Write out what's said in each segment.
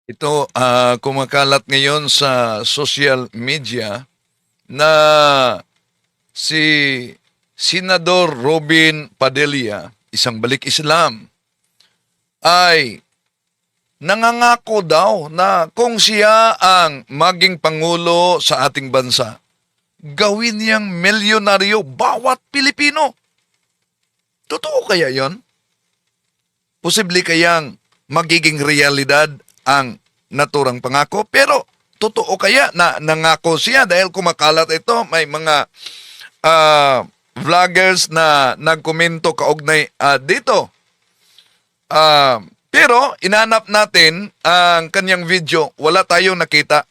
Ito, kumakalat ngayon sa social media na si Senador Robin Padilla, isang balik Islam, ay nangangako daw na kung siya ang maging pangulo sa ating bansa, gawin niyang milyonaryo bawat Pilipino. Totoo kaya yon? Posible kayang magiging realidad ang naturang pangako? Pero totoo kaya na nangako siya dahil kumakalat ito, may mga vloggers na nagkomento kaugnay dito. Pero inanap natin ang kanyang video, wala tayong nakita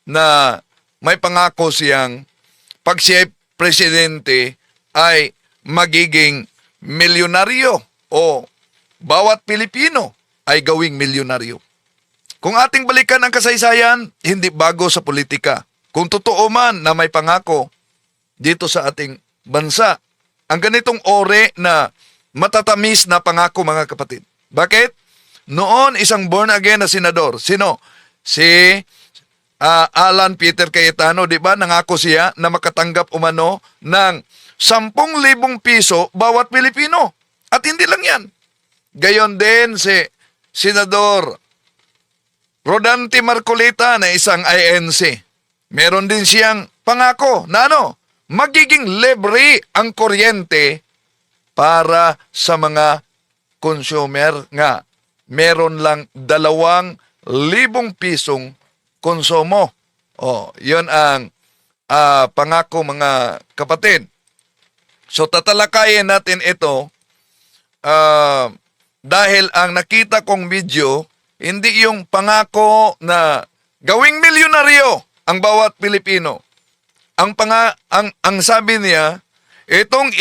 na may pangako siyang pag siya presidente ay magiging milyonaryo o bawat Pilipino ay gawing milyonaryo. Kung ating balikan ang kasaysayan, hindi bago sa politika. Kung totoo man na may pangako dito sa ating bansa, ang ganitong ore na matatamis na pangako, mga kapatid. Bakit? Noon isang born again na senador, sino? Si Alan Peter Cayetano, di ba? Nangako siya na makatanggap umano ng 10,000 piso bawat Pilipino. At hindi lang yan. Gayon din si Senador Rodante Marcolita na isang INC. Meron din siyang pangako na magiging libre ang kuryente para sa mga consumer nga. Meron lang 2,000 pisong konsumo. Yun ang pangako, mga kapatid. So tatalakayin natin ito dahil ang nakita kong video, hindi yung pangako na gawing milyonaryo ang bawat Pilipino. Ang sabi niya, itong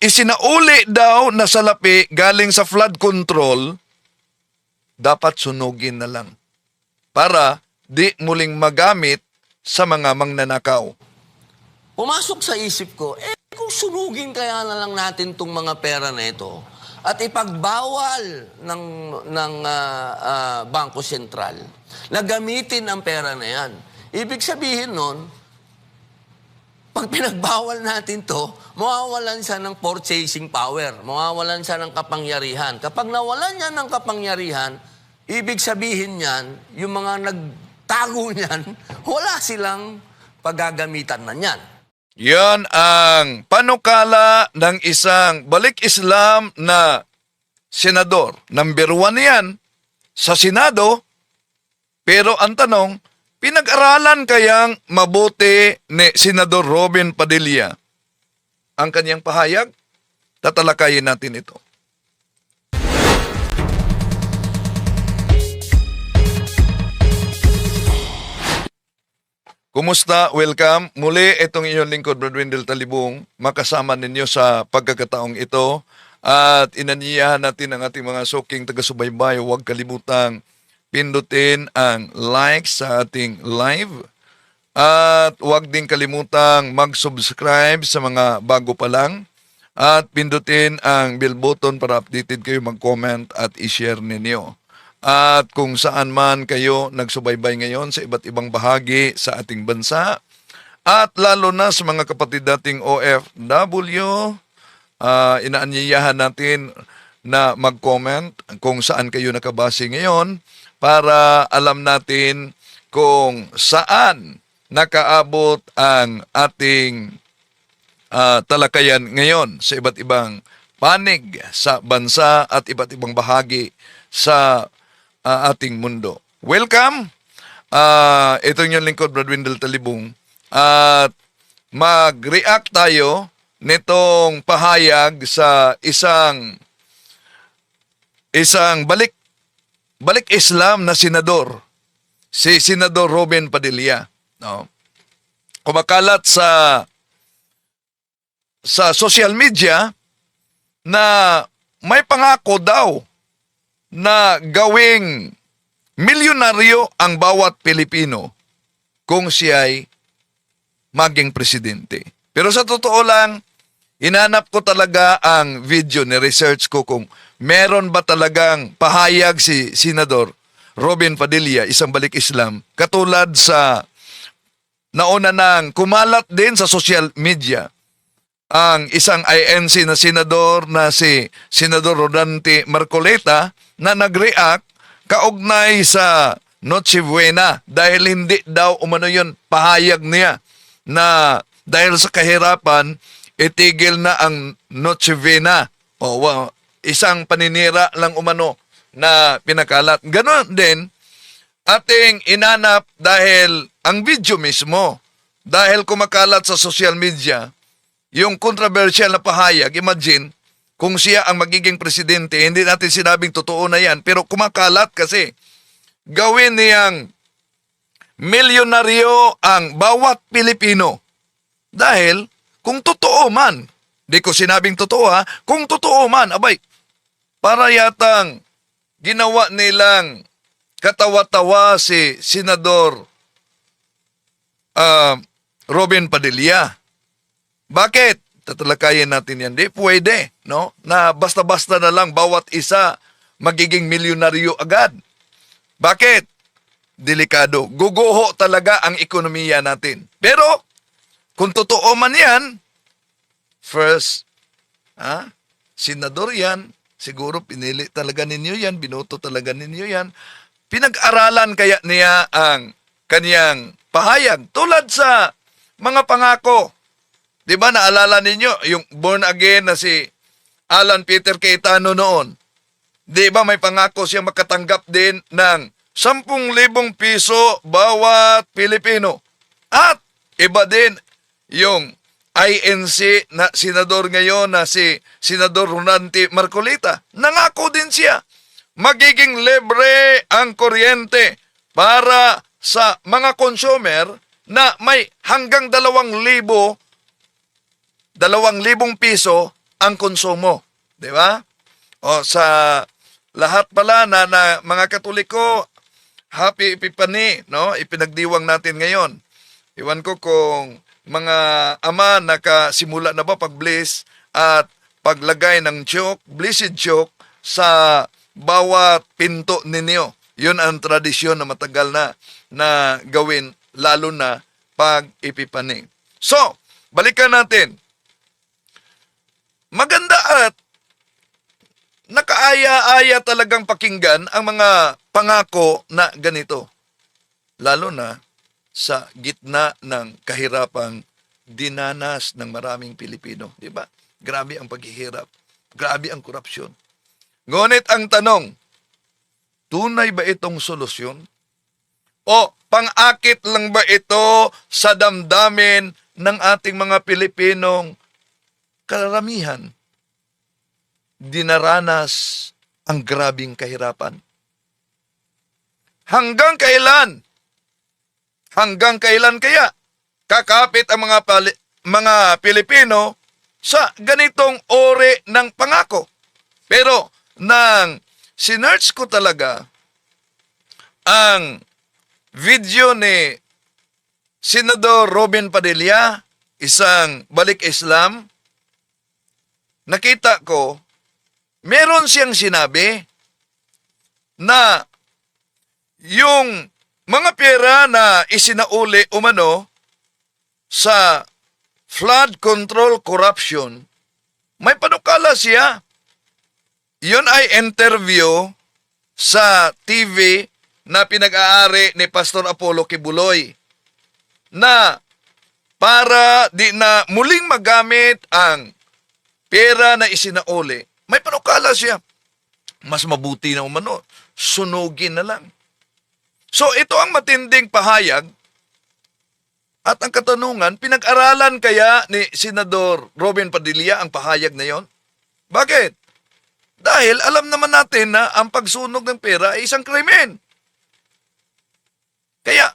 isinauli daw na salapi galing sa flood control, dapat sunugin na lang para di muling magamit sa mga mangnanakaw. Pumasok sa isip ko, kung sunugin kaya na lang natin itong mga pera na ito at ipagbawal ng Bangko Sentral na gamitin ang pera na yan. Ibig sabihin nun, pag pinagbawal natin to, mawawalan siya ng purchasing power, mawawalan siya ng kapangyarihan. Kapag nawalan niya ng kapangyarihan, ibig sabihin niyan, yung mga nagtago niyan, wala silang paggagamitan na niyan. Yan ang panukala ng isang balik Islam na senador. Number 1 yan sa Senado. Pero ang tanong, pinag-aralan kayang mabuti ni Senador Robin Padilla ang kanyang pahayag? Tatalakayin natin ito. Kumusta? Welcome. Muli, itong inyong lingkod, Brad Wendell Talibong, makasama ninyo sa pagkakataong ito. At inaniyahan natin ang ating mga suking taga-subaybay. Huwag kalimutang pindutin ang like sa ating live. At huwag din kalimutang mag-subscribe sa mga bago pa lang. At pindutin ang bell button para updated kayo, mag-comment at i-share ninyo. At kung saan man kayo nagsubaybay ngayon sa iba't ibang bahagi sa ating bansa, at lalo na sa mga kapatid dating OFW, inaanyayahan natin na mag-comment kung saan kayo nakabase ngayon para alam natin kung saan nakaabot ang ating talakayan ngayon sa iba't ibang panig sa bansa at iba't ibang bahagi sa ating mundo. Welcome! Ito yung lingkod, Brad Wendell Talibong. At mag-react tayo nitong pahayag sa isang balik Islam na senador, si Senador Robin Padilla. No? Kumakalat sa social media na may pangako daw na gawing milyonaryo ang bawat Pilipino kung siya'y maging presidente. Pero sa totoo lang, hinanap ko talaga ang video, ni research ko kung meron ba talagang pahayag si Senador Robin Padilla, isang balik Islam, katulad sa nauna nang kumalat din sa social media ang isang INC na senador na si Senador Rodante Marcoleta na nag-react kaugnay sa Noche Buena dahil hindi daw umano yun pahayag niya na dahil sa kahirapan itigil na ang Noche Buena. O isang paninira lang umano na pinakalat. Ganon din ating inanap dahil ang video mismo, dahil kumakalat sa social media, yung controversial na pahayag, imagine, kung siya ang magiging presidente, hindi natin sinabing totoo na yan, pero kumakalat kasi gawin niyang milyonaryo ang bawat Pilipino. Dahil, kung totoo man, di ko sinabing totoo ha, kung totoo man, abay, para yatang ginawa nilang katawa-tawa si Senador Robin Padilla. Bakit? Tatalakayin natin yan. Di pwede, no? Na basta-basta na lang bawat isa magiging milyonaryo agad. Bakit? Delikado. Guguho talaga ang ekonomiya natin. Pero, kung totoo man yan, first, senador yan, siguro pinili talaga ninyo yan, binoto talaga ninyo yan, pinag-aralan kaya niya ang kaniyang pahayag. Tulad sa mga pangako. Di ba naalala ninyo yung born again na si Alan Peter Cayetano noon? Di ba may pangako siya makatanggap din ng 10,000 piso bawat Pilipino? At iba din yung INC na senador ngayon na si Senador Rodante Marcoleta. Nangako din siya, magiging libre ang kuryente para sa mga consumer na may hanggang 2,000 piso ang konsumo. Di ba? O sa lahat pala na mga Katoliko, Happy Epiphany, no? Ipinagdiwang natin ngayon. Iwan ko kung mga ama nakasimula na ba pag-bless at paglagay ng joke, blessed joke sa bawat pinto ninyo. Yun ang tradisyon na matagal na gawin, lalo na pag Epiphany. So, balikan natin. Maganda at nakaaya-aya talagang pakinggan ang mga pangako na ganito. Lalo na sa gitna ng kahirapang dinanas ng maraming Pilipino. Di ba? Grabe ang paghihirap. Grabe ang korupsyon. Ngunit ang tanong, tunay ba itong solusyon? O pang-akit lang ba ito sa damdamin ng ating mga Pilipinong karamihan dinaranas ang grabing kahirapan? Hanggang kailan? Hanggang kailan kaya kakapit ang mga Pilipino sa ganitong uri ng pangako? Pero nang sinearch ko talaga ang video ni Senador Robin Padilla, isang balik Islam, nakita ko, meron siyang sinabi na yung mga pera na isinauli umano sa flood control corruption, may panukala siya. Yun ay interview sa TV na pinag-aari ni Pastor Apollo Kibuloy na para di na muling magamit ang pera na isinauli, may panukala siya. Mas mabuti na umano, sunugin na lang. So ito ang matinding pahayag at ang katanungan, pinag-aralan kaya ni Senador Robin Padilla ang pahayag na yon? Bakit? Dahil alam naman natin na ang pagsunog ng pera ay isang krimen. Kaya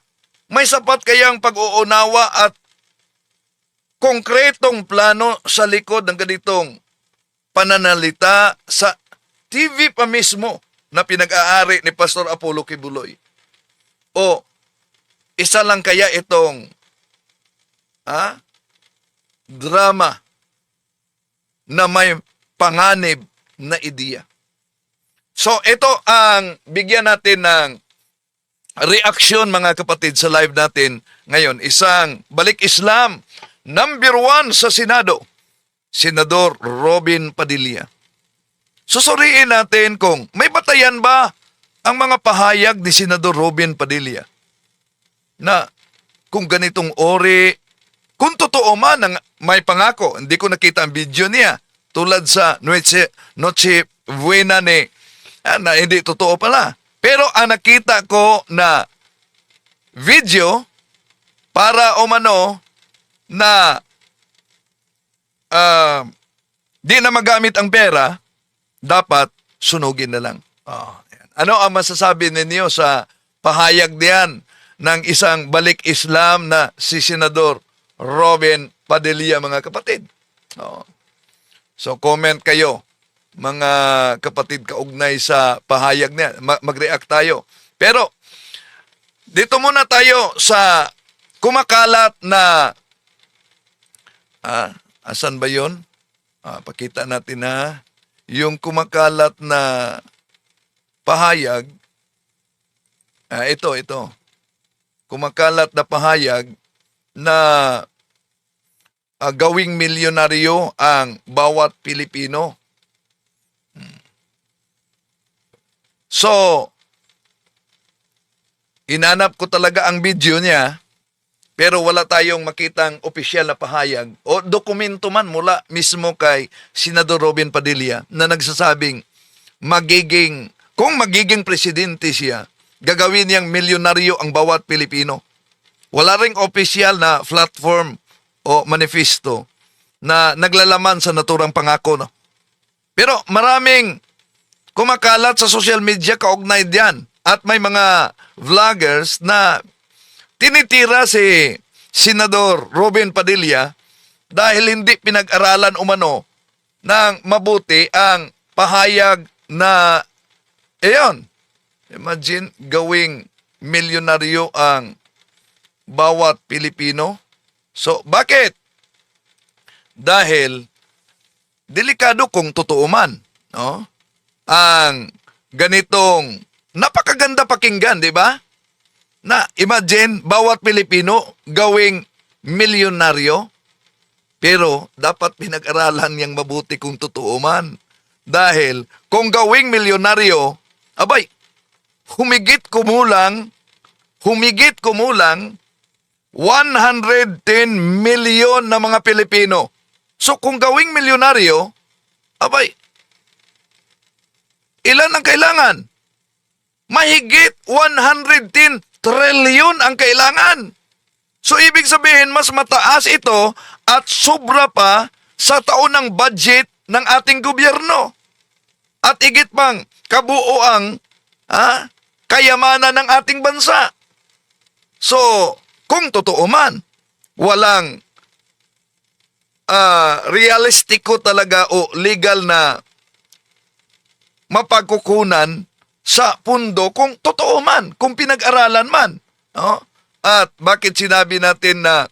may sapat kayang pag-uunawa at konkretong plano sa likod ng ganitong pananalita sa TV pa mismo na pinag-aari ni Pastor Apollo Kibuloy? O isa lang kaya itong drama na may panganib na ideya? So ito ang bigyan natin ng reaksyon mga kapatid sa live natin ngayon. Isang balik Islam, number 1 sa Senado, Senador Robin Padilla. Susuriin natin kung may batayan ba ang mga pahayag ni Senador Robin Padilla na kung ganitong ori, kung totoo man ang may pangako, hindi ko nakita ang video niya, tulad sa Noche Buena na hindi totoo pala. Pero ang nakita ko na video para umano na di na magamit ang pera, dapat sunugin na lang. Yan. Ano ang masasabi ninyo sa pahayag diyan ng isang balik Islam na si Senador Robin Padilla, mga kapatid? So comment kayo, mga kapatid, kaugnay sa pahayag niya. Mag-react tayo. Pero dito muna tayo sa kumakalat na asan ba yun? Pakita natin na yung kumakalat na pahayag. Ito. Kumakalat na pahayag na gawing milyonaryo ang bawat Pilipino. So, inanap ko talaga ang video niya, pero wala tayong makitang opisyal na pahayag o dokumento man mula mismo kay Senador Robin Padilla na nagsasabing kung magiging presidente siya, gagawin niyang milyonaryo ang bawat Pilipino. Wala ring opisyal na platform o manifesto na naglalaman sa naturang pangako. No? Pero maraming kumakalat sa social media kaugnay diyan at may mga vloggers na tinitira si Senador Robin Padilla dahil hindi pinag-aralan umano ng mabuti ang pahayag na imagine gawing milyonaryo ang bawat Pilipino. So bakit? Dahil delikado kung totoo man, no? Ang ganitong napakaganda pakinggan, di ba? Na imagine bawat Pilipino gawing milyonaryo, pero dapat pinag-aralan niyang mabuti kung totoo man. Dahil kung gawing milyonaryo, abay, humigit kumulang 110 million na mga Pilipino. So kung gawing milyonaryo, abay, ilan ang kailangan? Mahigit 110 trillion ang kailangan. So ibig sabihin, mas mataas ito at sobra pa sa taonang budget ng ating gobyerno. At higit pang kabuoang kayamanan ng ating bansa. So, kung totoo man, walang realistiko talaga o legal na mapagkukunan sa pundo kung totoo man, kung pinag-aralan man. No? At bakit sinabi natin na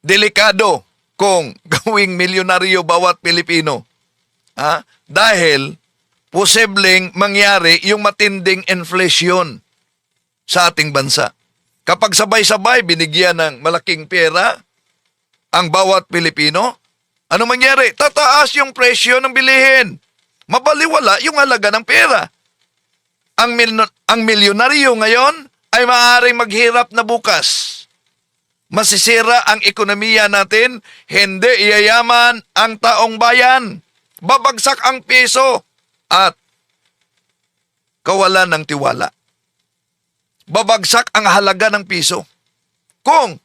delikado kung gawing milyonaryo bawat Pilipino? Dahil posibleng mangyari yung matinding inflation sa ating bansa. Kapag sabay-sabay binigyan ng malaking pera ang bawat Pilipino, ano mangyari? Tataas yung presyo ng bilihin. Mabaliwala yung halaga ng pera. Ang milyonaryo ngayon ay maaaring maghirap na bukas. Masisira ang ekonomiya natin, hindi iyayaman ang taong bayan. Babagsak ang piso at kawalan ng tiwala. Babagsak ang halaga ng piso. Kung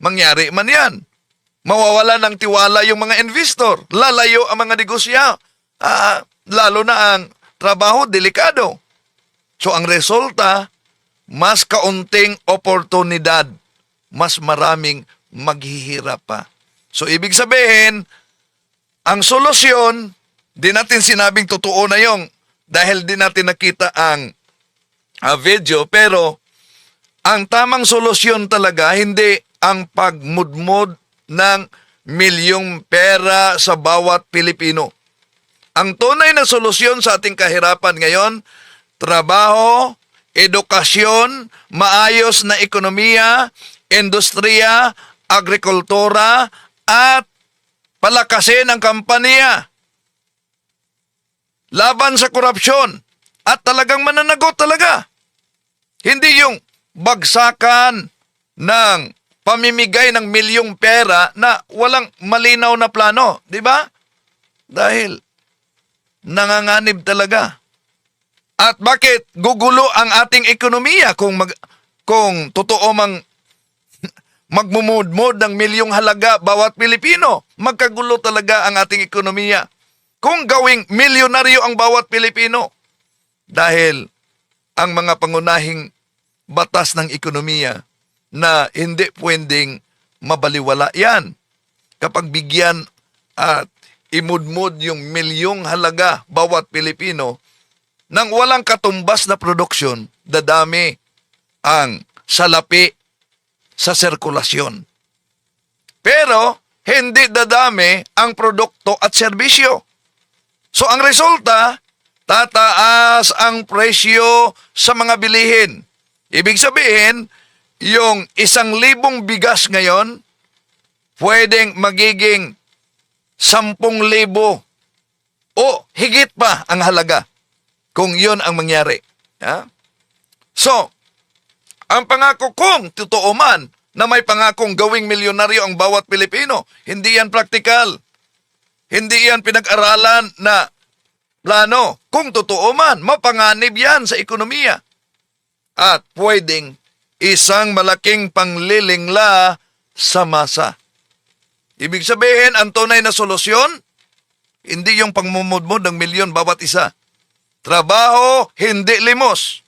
mangyari man yan, mawawala ng tiwala yung mga investor, lalayo ang mga negosyo, lalo na ang trabaho, delikado. So ang resulta, mas kaunting oportunidad, mas maraming maghihirap pa. So ibig sabihin, ang solusyon, di natin sinabing totoo na yung dahil di natin nakita ang video, pero ang tamang solusyon talaga, hindi ang pagmudmod ng milyong pera sa bawat Pilipino. Ang tunay na solusyon sa ating kahirapan ngayon, trabaho, edukasyon, maayos na ekonomiya, industriya, agrikultura, at palakasin ang kampanya laban sa korupsyon at talagang mananagot talaga. Hindi yung bagsakan ng pamimigay ng milyong pera na walang malinaw na plano, di ba? Dahil nanganganib talaga. At bakit gugulo ang ating ekonomiya kung totoo mang magmumudmod ng milyong halaga bawat Pilipino? Magkagulo talaga ang ating ekonomiya. Kung gawing milyonaryo ang bawat Pilipino, dahil ang mga pangunahing batas ng ekonomiya na hindi pwedeng mabaliwala yan. Kapag bigyan at imudmod yung milyong halaga bawat Pilipino nang walang katumbas na produksyon, dadami ang salapi sa sirkulasyon. Pero hindi dadami ang produkto at serbisyo. So ang resulta, tataas ang presyo sa mga bilihin. Ibig sabihin, yung 1,000 bigas ngayon, pwedeng magiging 10,000 o higit pa ang halaga kung yun ang mangyari. Ha? So, ang pangako kung totoo man na may pangakong gawing milyonaryo ang bawat Pilipino, hindi yan praktikal. Hindi yan pinag-aralan na plano. Kung totoo man, mapanganib yan sa ekonomiya. At pwedeng isang malaking panglilingla sa masa. Ibig sabihin, ang tunay na solusyon, hindi yung pangmumudmod ng milyon bawat isa. Trabaho, hindi limos.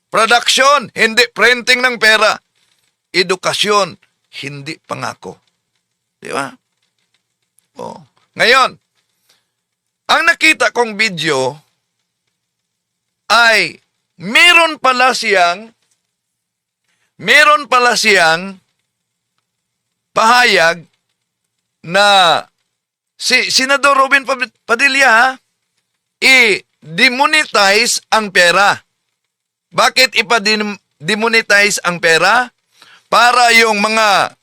Production, hindi printing ng pera. Edukasyon, hindi pangako. Di ba? Oh. Ngayon, ang nakita kong video ay meron pala siyang pahayag na si Senador Robin Padilla i-demonetize ang pera. Bakit ipa-demonetize ang pera? Para yung mga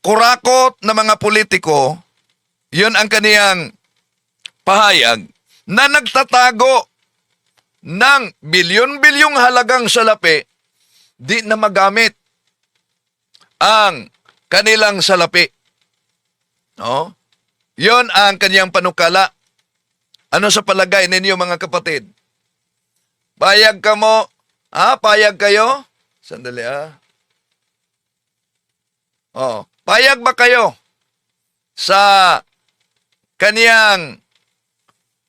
kurakot na mga politiko, yun ang kaniyang pahayag, na nagtatago ng bilyon-bilyong halagang salapi, di na magamit ang kanilang salapi. No? Yun ang kaniyang panukala. Ano sa palagay ninyo mga kapatid? Payag ka mo? Payag kayo? Sandali payag ba kayo sa kaniyang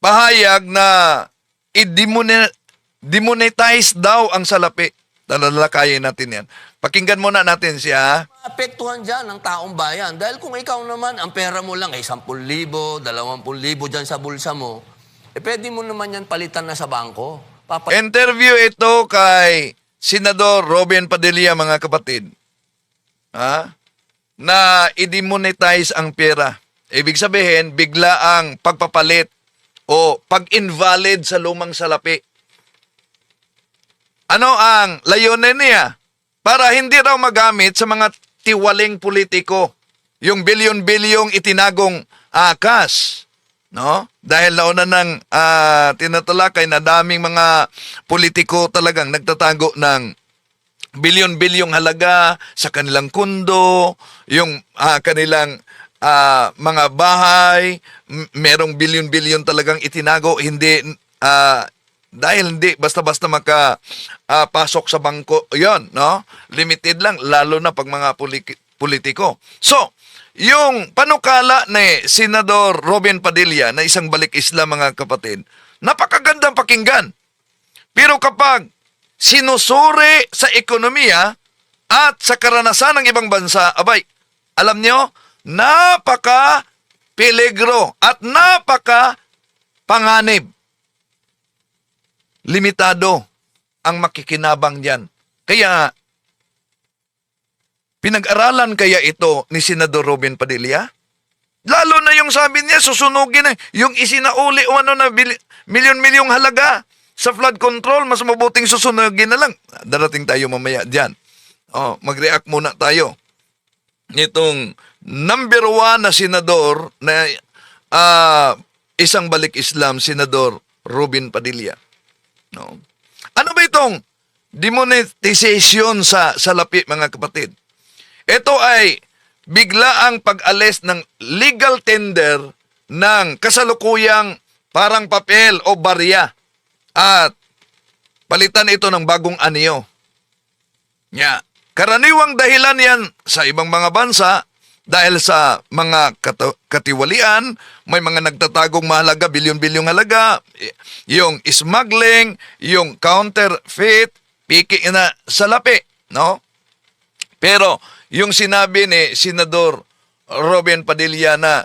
pahayag na i-demonetize daw ang salapi? Talalakayin natin yan. Pakinggan muna natin siya. Apektuhan dyan ng taong bayan. Dahil kung ikaw naman, ang pera mo lang ay 10,000, 20,000 dyan sa bulsa mo, pwede mo naman yan palitan na sa bangko. Interview ito kay Senador Robin Padilla, mga kapatid. Na i-demonetize ang pera. Ibig sabihin, bigla ang pagpapalit o pag-invalid sa lumang salapi. Ano ang layunin niya? Para hindi raw magamit sa mga tiwaling politiko. Yung bilyon-bilyong itinagong cash. No? Dahil nauna ng tinatalakay na daming mga politiko talagang nagtatago ng bilyon-bilyong halaga sa kanilang kundo, yung kanilang mga bahay, merong bilyon-bilyon talagang itinago, hindi dahil hindi basta-basta pasok sa bangko, yon, no? Limited lang, lalo na pag mga politiko. So, yung panukala ni Senador Robin Padilla na isang balik isla, mga kapatid, napakagandang pakinggan. Pero kapag sinusuri sa ekonomiya at sa karanasan ng ibang bansa, abay, alam nyo, napaka-peligro at napaka-panganib. Limitado ang makikinabang diyan. Kaya, pinag-aralan kaya ito ni Senador Robin Padilla? Lalo na yung sabi niya, susunugin na yung isinauli o ano na milyon-milyong halaga sa flood control, mas mabuting susunugin na lang. Darating tayo mamaya dyan. Mag-react muna tayo. Itong number 1 na senador na isang balik Islam, Senador Robin Padilla. No? Ano ba itong demonetization sa salapi, mga kapatid? Ito ay biglaang pag-alis ng legal tender ng kasalukuyang parang papel o barya at palitan ito ng bagong anyo. Karaniwang dahilan yan sa ibang mga bansa dahil sa mga katiwalian, may mga nagtatagong mahalaga, bilyon-bilyong halaga, yung smuggling, yung counterfeit, piki na salapi, no? Pero yung sinabi ni Senador Robin Padilla na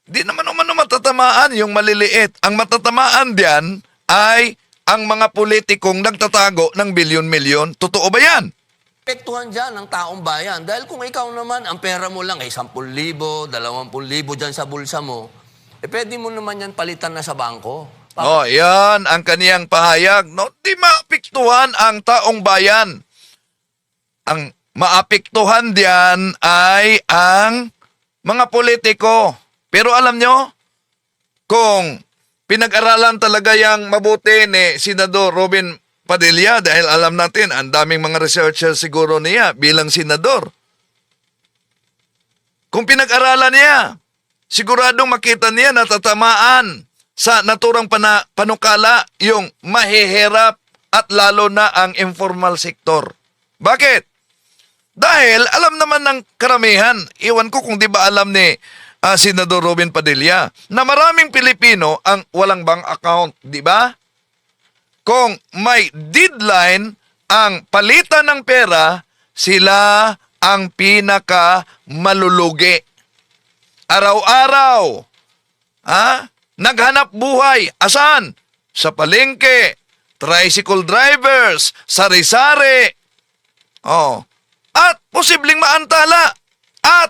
di naman umano matatamaan yung maliliit. Ang matatamaan diyan ay ang mga politikong nagtatago ng bilyon-milyon. Totoo ba yan? Epektuhan dyan ng taong bayan. Dahil kung ikaw naman, ang pera mo lang ay 10,000, 20,000 dyan sa bulsa mo, pwede mo naman yan palitan na sa bangko. Yan ang kaniyang pahayag. No, di maapektuhan ang taong bayan. Ang maapektuhan diyan ay ang mga politiko. Pero alam nyo, kung pinag-aralan talaga yang mabuti ni Senador Robin Padilla, dahil alam natin, ang daming mga researcher siguro niya bilang senador. Kung pinag-aralan niya, siguradong makita niya na tatamaan sa naturang panukala yung mahihirap at lalo na ang informal sector. Bakit? Dahil alam naman ng karamihan, iwan ko kung di ba alam ni Senador Robin Padilla, na maraming Pilipino ang walang bank account, di ba? Kung may deadline ang palitan ng pera, sila ang pinaka malulugi. Araw-araw, naghanap buhay. Asan? Sa palengke, tricycle drivers, sari-sari. At posibleng maantala. At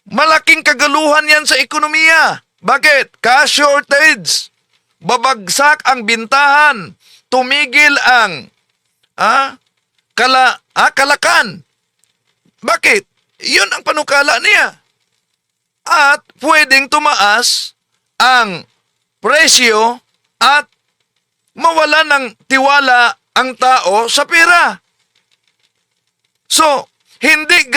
malaking kagaluhan yan sa ekonomiya. Bakit? Cash shortage. Babagsak ang bintahan. Tumigil ang kalakan. Bakit? Yun ang panukala niya. At pwedeng tumaas ang presyo at mawala ng tiwala ang tao sa pera. So, hindi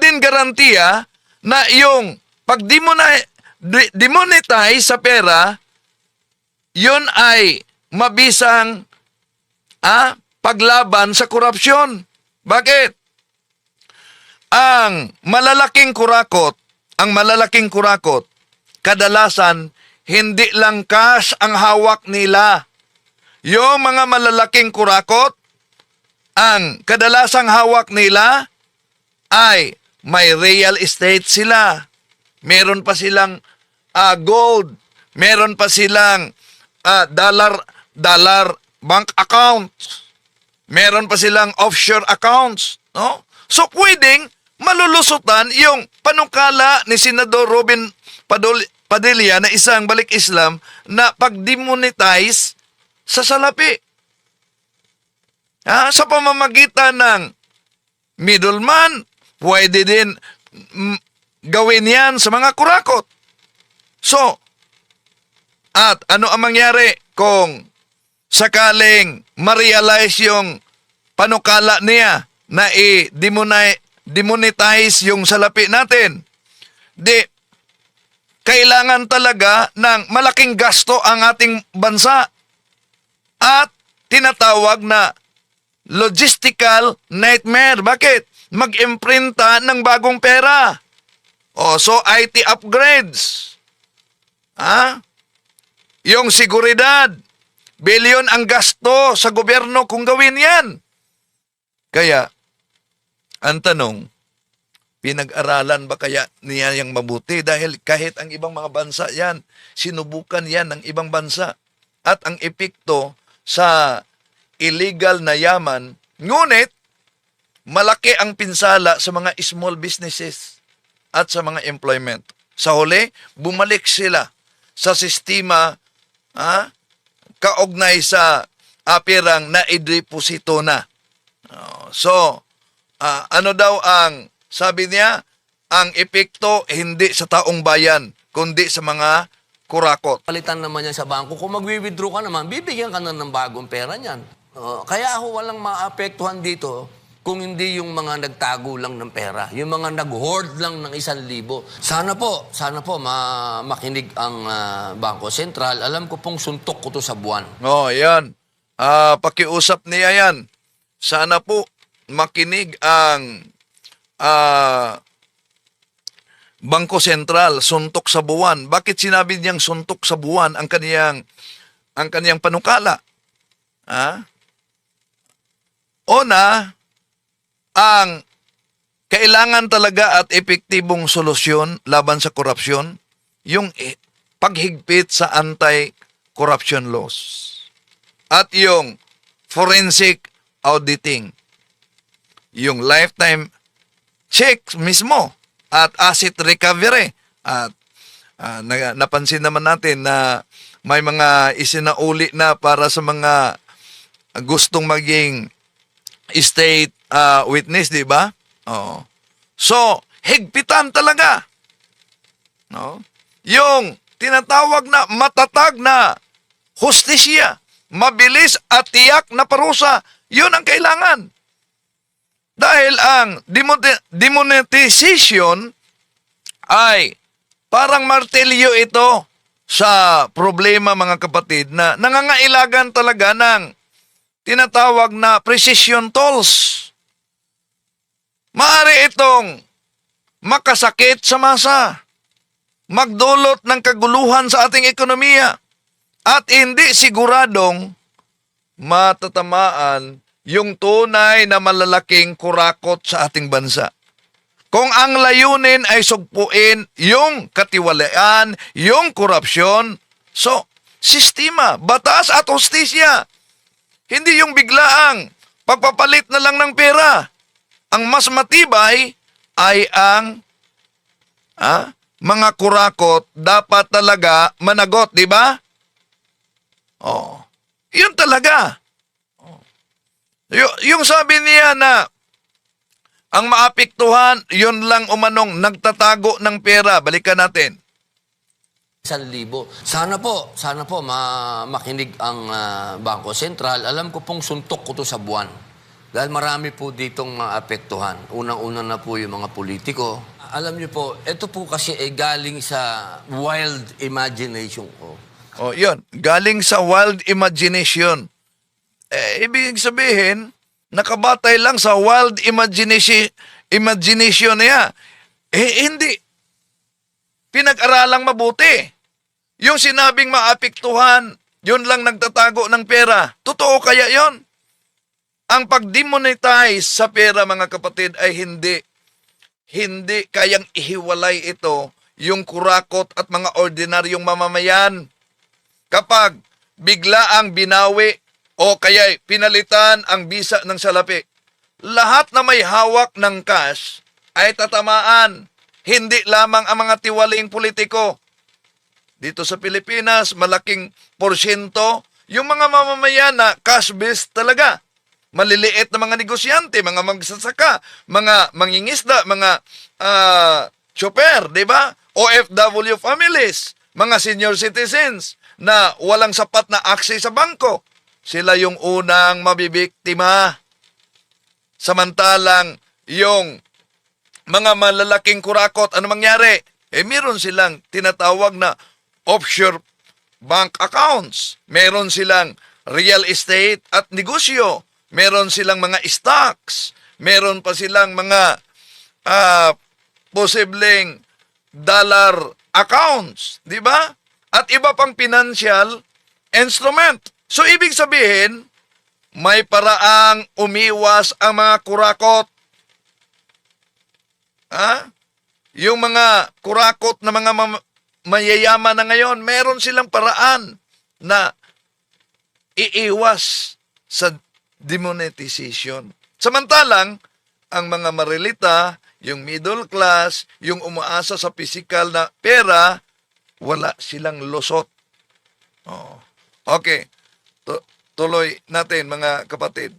din garantiya na yung pag-demonetize sa pera, yun ay mabisang paglaban sa korupsyon. Bakit? Ang malalaking kurakot, kadalasan, hindi lang cash ang hawak nila. Yung mga malalaking kurakot, ang kadalasang hawak nila ay may real estate sila. Meron pa silang gold. Meron pa silang dollar bank accounts. Meron pa silang offshore accounts. No? So, pwedeng malulusutan yung panukala ni Senador Robin Padilla na isang balik Islam na pag-demonetize sa salapi. Sa pamamagitan ng middleman, pwede din gawin yan sa mga kurakot. So, at ano ang mangyari kung sakaling ma-realize yung panukala niya na i-demonetize yung salapi natin? Kailangan talaga ng malaking gasto ang ating bansa at tinatawag na logistical nightmare. Bakit? Mag-imprinta ng bagong pera. So IT upgrades. Yung seguridad. Bilyon ang gasto sa gobyerno kung gawin yan. Kaya, ang tanong, pinag-aralan ba kaya niya yung mabuti? Dahil kahit ang ibang mga bansa yan, sinubukan yan ng ibang bansa. At ang epekto sa illegal na yaman, ngunit malaki ang pinsala sa mga small businesses at sa mga employment. Sa huli, bumalik sila sa sistema kaugnay sa perang na ideposito na. So, ano daw ang sabi niya? Ang epekto hindi sa taong bayan, kundi sa mga kurakot. Palitan naman yan sa bangko. Kung mag-withdraw ka naman, bibigyan ka na ng bagong pera niyan. Kaya ako walang maapektuhan dito kung hindi yung mga nagtago lang ng pera. Yung mga nag-hoard lang ng 1,000. Sana po makinig ang Bangko Sentral. Alam ko pong suntok ko to sa buwan. Yan. Pakiusap niya yan. Sana po makinig ang Bangko Sentral, suntok sa buwan. Bakit sinabi niyang suntok sa buwan ang kaniyang panukala? Una, ang kailangan talaga at epektibong solusyon laban sa korupsyon, yung paghigpit sa anti-corruption laws. At yung forensic auditing. Yung lifetime check mismo. At asset recovery. At napansin naman natin na may mga isinauli na para sa mga gustong maging state witness, di ba? So, higpitan talaga. Yung tinatawag na matatag na hustisya, mabilis at tiyak na parusa, yun ang kailangan. Dahil ang demonetization ay parang martilyo ito sa problema, mga kapatid, na nangangailangan talaga ng tinatawag na precision tools. Maaari itong makasakit sa masa, magdulot ng kaguluhan sa ating ekonomiya, at hindi siguradong matatamaan yung tunay na malalaking kurakot sa ating bansa. Kung ang layunin ay sugpuin yung katiwalaan, yung korupsyon, so, sistema, batas at hustisya. Hindi yung biglaang pagpapalit na lang ng pera. Ang mas matibay ay ang mga kurakot dapat talaga managot, di ba? Yun talaga. Yung sabi niya na ang maapektuhan, yun lang umanong nagtatago ng pera. Balikan natin. 1,000. Sana po makinig ang Bangko Sentral. Alam ko pong suntok ko to sa buwan. Dahil marami po ditong maapektuhan. Unang-una na po yung mga politiko. Alam niyo po, ito po kasi galing sa wild imagination ko. Yun. Galing sa wild imagination. Ibig sabihin, nakabatay lang sa wild imagination niya. Hindi. Pinag-aralang mabuti. Yung sinabing maapektuhan, yun lang nagtatago ng pera. Totoo kaya yon? Ang pag-demonetize sa pera, mga kapatid, ay hindi kayang ihiwalay ito yung kurakot at mga ordinaryong mamamayan. Kapag bigla ang binawi o kaya pinalitan ang bisa ng salapi, lahat na may hawak ng cash ay tatamaan. Hindi lamang ang mga tiwaling politiko. Dito sa Pilipinas, malaking porsyento yung mga mamamayan na cash-based talaga. Maliliit na mga negosyante, mga magsasaka, mga mangingisda, mga chopper, di ba? OFW families, mga senior citizens na walang sapat na access sa bangko. Sila yung unang mabibiktima. Samantalang yung mga malalaking kurakot, ano mangyari? Meron silang tinatawag na offshore bank accounts. Meron silang real estate at negosyo. Meron silang mga stocks. Meron pa silang mga posibleng dollar accounts. Di ba? At iba pang financial instrument. So, ibig sabihin, may paraang umiwas ang mga kurakot. Yung mga kurakot na mga mayayaman na ngayon, meron silang paraan na iiwas sa demonetization. Samantalang, ang mga marilita, yung middle class, yung umaasa sa physical na pera, wala silang lusot. Okay. tuloy natin mga kapatid.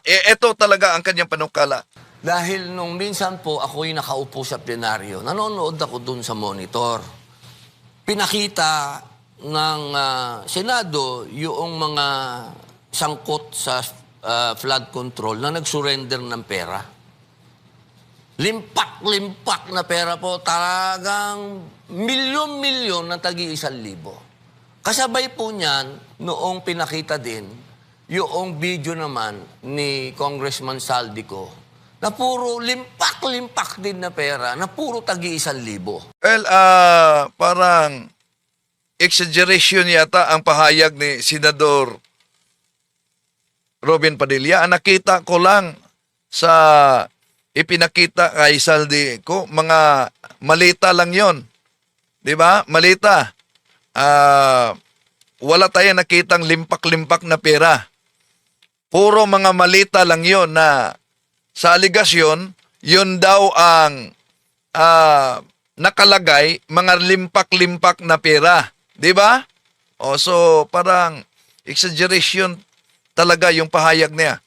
Ito talaga ang kanyang panukala. Dahil nung minsan po ako'y nakaupo sa plenaryo, nanonood ako dun sa monitor. Pinakita ng Senado yung mga sangkot sa flood control na nag-surrender ng pera. Limpak-limpak na pera po, talagang milyon-milyon na tagi-1,000. Kasabay po niyan, noong pinakita din, yung video naman ni Congressman Saldico, na puro limpak-limpak din na pera, na puro tagi-1,000. Well, parang exaggeration yata ang pahayag ni Senador Robin Padilla. Ang nakita ko lang sa ipinakita kay Saldi ko, mga malita lang yon, di ba? Malita. Wala tayong nakitang limpak-limpak na pera. Puro mga malita lang yon na sa aligasyon, yun daw ang nakalagay, mga limpak-limpak na pera. Di ba? So parang exaggeration talaga yung pahayag niya.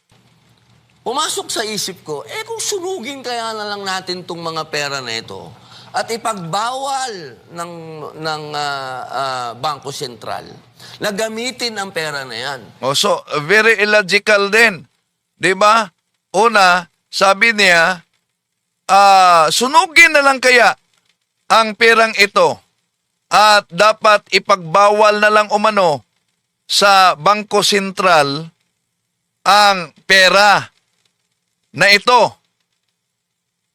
Pumasok sa isip ko, kung sunugin kaya na lang natin tong mga pera na ito at ipagbawal ng Bangko Sentral na gamitin ang pera na yan. So very illogical din. 'Di ba? Una, sabi niya, sunugin na lang kaya ang perang ito at dapat ipagbawal na lang umano sa Bangko Sentral ang pera na ito.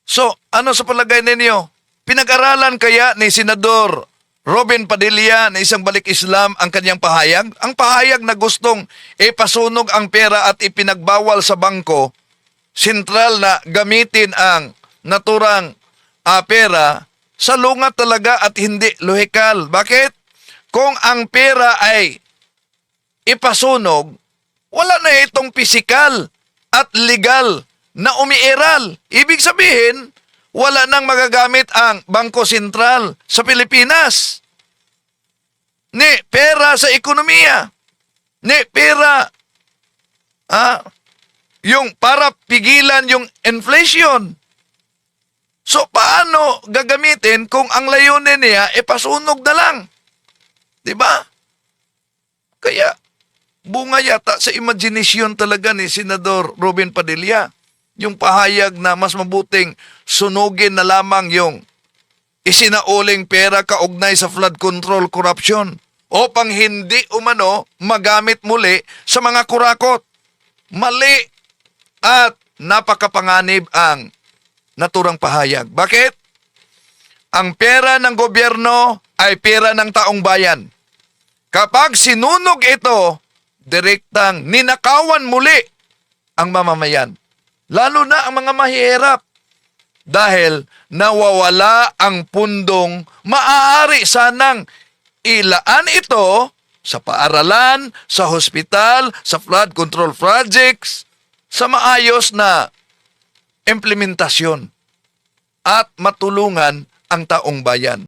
So, ano sa palagay ninyo? Pinag-aralan kaya ni Senador Robin Padilla na isang balik Islam ang kanyang pahayag? Ang pahayag na gustong ipasunog ang pera at ipinagbawal sa bangko sentral na gamitin ang naturang pera sa lungat talaga at hindi lohikal. Bakit? Kung ang pera ay ipasunog, wala na itong pisikal at legal na umiiral. Ibig sabihin, wala nang magagamit ang Bangko Sentral sa Pilipinas. Ni pera sa ekonomiya. Ni pera yung para pigilan yung inflation. So paano gagamitin kung ang layunin niya pasunog na lang? 'Di ba? Kaya bunga yata sa imagination talaga ni Senador Robin Padilla yung pahayag na mas mabuting sunugin na lamang yung isinauling pera kaugnay sa flood control corruption upang hindi umano magamit muli sa mga kurakot. Mali at napakapanganib ang naturang pahayag. Bakit? Ang pera ng gobyerno ay pera ng taong bayan. Kapag sinunog ito, direktang ninakawan muli ang mamamayan. Lalo na ang mga mahihirap. Dahil nawawala ang pundong maaari sanang ilaan ito sa paaralan, sa hospital, sa flood control projects, sa maayos na implementasyon at matulungan ang taong bayan.